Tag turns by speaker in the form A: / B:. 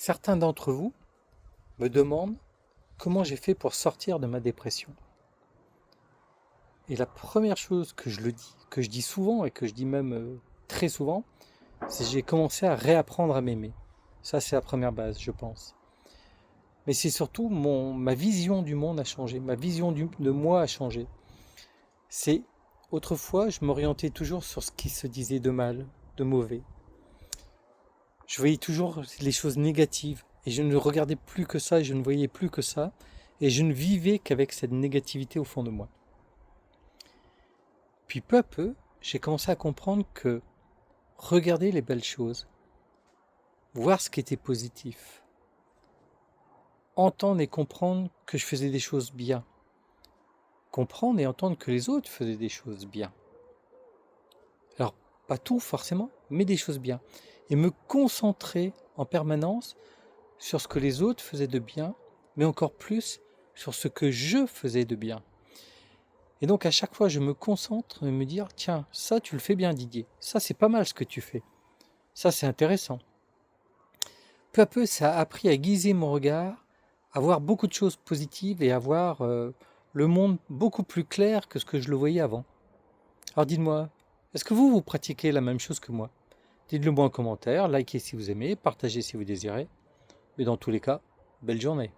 A: Certains d'entre vous me demandent comment j'ai fait pour sortir de ma dépression. Et la première chose que je dis souvent et que je dis même très souvent, c'est que j'ai commencé à réapprendre à m'aimer. Ça, c'est la première base, je pense. Mais c'est surtout ma vision du monde a changé, ma vision de moi a changé. C'est autrefois, je m'orientais toujours sur ce qui se disait de mal, de mauvais. Je voyais toujours les choses négatives et je ne regardais plus que ça, et je ne voyais plus que ça et je ne vivais qu'avec cette négativité au fond de moi. Puis peu à peu, j'ai commencé à comprendre que regarder les belles choses, voir ce qui était positif, entendre et comprendre que je faisais des choses bien, comprendre et entendre que les autres faisaient des choses bien. Alors, pas tout forcément, mais des choses bien. Et me concentrer en permanence sur ce que les autres faisaient de bien, mais encore plus sur ce que je faisais de bien. Et donc à chaque fois, je me concentre et me dire, tiens, ça tu le fais bien Didier, ça c'est pas mal ce que tu fais, ça c'est intéressant. Peu à peu, ça a appris à aiguiser mon regard, à voir beaucoup de choses positives et à voir le monde beaucoup plus clair que ce que je le voyais avant. Alors dites-moi, est-ce que vous pratiquez la même chose que moi? Dites-le moi en commentaire, likez si vous aimez, partagez si vous désirez. Mais dans tous les cas, belle journée.